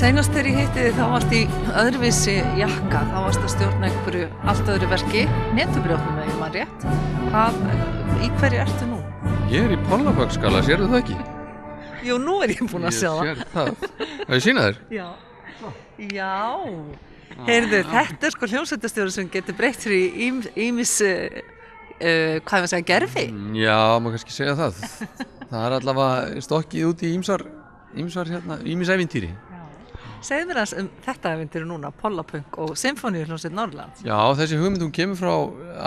Seinast þegar ég hitti þig þá varst í öðruvísi jakka, þá varst að stjórna einhverju allt öðru verki, netubrjótnum ef ég man rétt. Í hverju ertu nú? Ég í Pollaböggskala, sérðu það ekki? Jú, nú ég búin að sjá það. Ég sér það. Það ég sína þér? Já. Já. Heyrðu, þetta sko hljómsveitastjóri sem getur breytt fyrir ýmis, hvað ég að segja, gerfi? Já, maður kannski segja það. Það allavega stokkið út í ýmis ævintýri. Segðu mér aðeins þetta ævintýri núna, Pollapunk og Sinfóníuhljómsveit Norðurlands. Já, þessi hugmynd kemur frá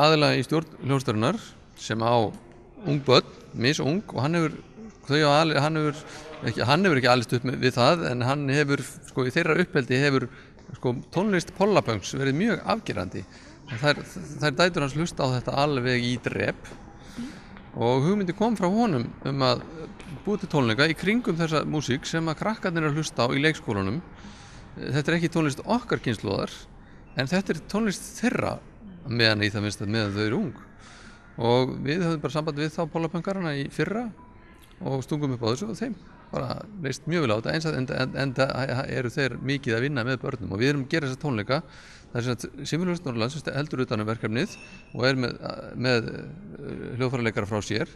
aðila í stjórn hljómsveitarinnar sem á ung börn, misung, og hann hefur ekki alist upp við það, en hann hefur, sko, í þeirra uppeldi hefur tónlist Pollapunks verið mjög afgerandi. Þær dætur hans hlusta á þetta alveg í drep og hugmyndi kom frá honum að búið til tónleika í kringum þessa músík sem að krakkarnir eru að hlusta á í leikskólanum. Þetta ekki tónlist okkar kynslóðar, en þetta tónlist þeirra meðan í það minnst að meðan þau eru ung. Og við höfum bara samband við þá Pollapunkarana í fyrra og stungum upp á þessu og þeim bara leist mjög vel á þetta, en það eru þeir mikið að vinna með börnum og við erum að gera þessa tónleika. Það er sem Sinfóníuhljómsveit Norðurlands heldur utan verkefnið og er með hljóðfæraleikara frá sér,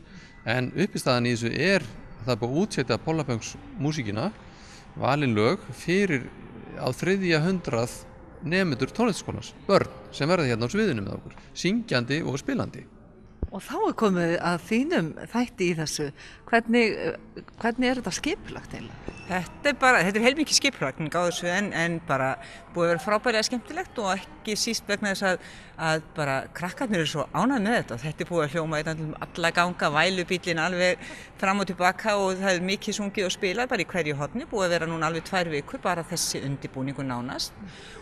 en uppistaðan í þessu er að það er búið að útsetja Pollapunks músíkina, valin lög fyrir á 300 nemendur tónlistarskólans, börn sem verða hérna á sviðinu með okkur, syngjandi og spilandi. Og þá er komið að þínum þætti í þessu. Hvernig er þetta skipulagt eiginlega? Þetta er heilmikið skipulagning á þessu en bara búið að vera frábærlega skemmtilegt og ekki síst vegna þess að bara krakkarnir eru svo ánægð með þetta. Þetta er búið að hljóma alla ganga, vælubíllinn alveg fram og tilbaka og það er mikið sungið og spilað bara í hverju horni, búið að vera núna alveg 2 vikur bara þessi undirbúningur nánast.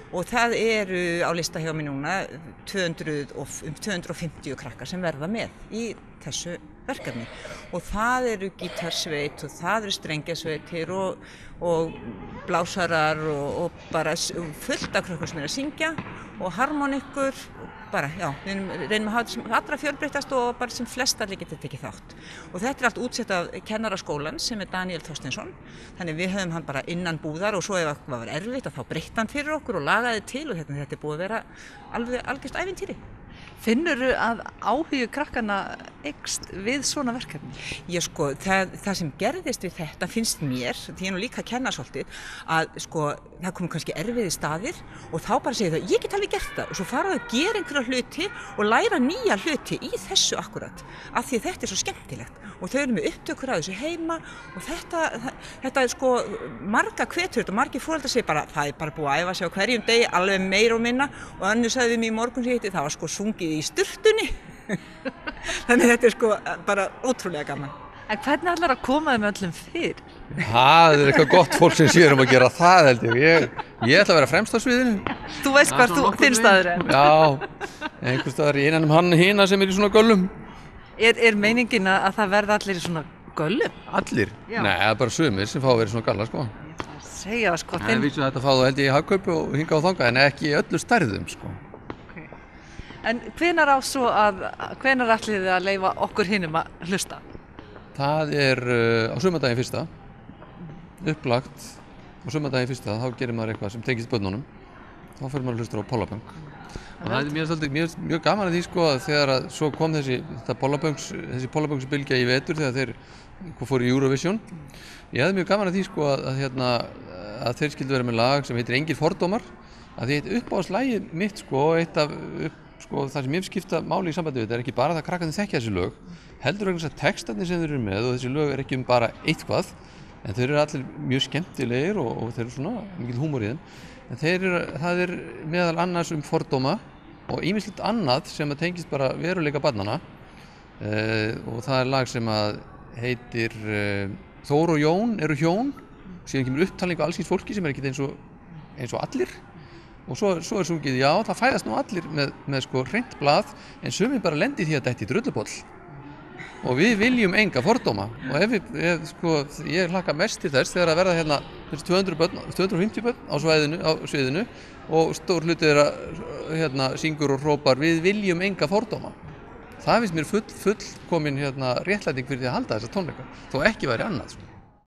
Og það eru á lista hjá mér núna 250 krakkar sem verða með í þessu verkefni. Og það eru gítarsveit og það eru strengjasveitir og blásarar og bara fullt af krökkum sem eru að syngja og harmonikur. Við reynum að hafa þetta sem allra fjölbreyttast og bara sem flest allir geta tekið þátt. Og þetta er allt útsett af kennara skólans sem er Daniel Þorsteinsson. Þannig við höfum hann bara innan búðar og svo ef það var erfitt að þá breytti hann fyrir okkur og lagaði til og þetta er búið að vera alveg algjört ævintýri. Finnurðu að áhugi krakkanna eykst við svona verkefni? Já, sko, það sem gerðist við þetta finnst mér, því ég er nú líka að kenna svolítið, að sko, það komu kannski erfiði staðir og þá bara segja það, ég get alveg gert það og svo fara að gera einhverja hluti og læra nýja hluti í þessu akkurat, af því þetta er svo skemmtilegt og þau eru með upptökur af þessu heima og þetta er sko marga hvetur og margir foreldrar segja bara, það er bara búið að æfa sig á hverjum degi, alveg meira og minna og önnur sagði við mig í morgun sem hitti, það var sko sungið í sturtunni. Þannig þetta er sko bara ótrúlega gaman. En hvernig ætlar að koma þeim öllum fyrir? Það er eitthvað gott fólk sem sér að gera það held ég. Ég ætla að vera fremst á sviðinu. Þú veist hvað þinn staður er? Já, einhver staðar innan hann hina sem er í svona göllum. Er meiningin að það verða allir í svona göllum? Allir? Já. Nei, það er bara sumir sem fá að vera í svona galla sko. Segja það sko. En vísu þetta fá þú held ég í Hagkaup og hinga á þangað en ekki í öllu stærðum sko. En hvenær ætlið þið að leyfa okkur hinum að hlusta? Það er á sumardaginn fyrsta, upplagt á sumardaginn fyrsta, þá gerir maður eitthvað sem tengist börnunum. Þá fyrir maður að hlusta á Pollapunk. Og það er mjög gaman að því sko að þegar að svo kom þessi Pollapunksbylgja í vetur þegar þeir fóru í Eurovision. Ég hefði mjög gaman að því sko að þeir skildu vera með lag sem heitir Engir fordómar. Að því eitt uppáhaldslagið mitt sko, það sem ég skipta máli í sambandi við þetta er ekki bara það að krakkarnir þekkja þessi lög, heldur vegna þess að textarnir sem þeir eru með og þessi lög er ekki bara eitthvað, en þeir eru allir mjög skemmtilegir og þeir eru svona mikil húmor í þeim, en það er meðal annars fordóma og ýmislegt annað sem að tengist bara veruleika barnanna og það er lag sem að heitir Þór og Jón eru hjón, síðan kemur upptalning á alls kyns fólki sem er ekki eins og allir. Og svo er sungið, já, það fæðast nú allir með sko hreint blað, en sumir bara lendi því að þetta er drulluboll. Og við viljum enga fordóma. Og ég hlakka mest til þess þegar að verða hérna 250 börn á sviðinu og stór hluti þeirra syngur og hrópar, við viljum enga fordóma. Það finnst mér fullkomin réttlæting fyrir því að halda þessa tónleika, þó ekki væri annað.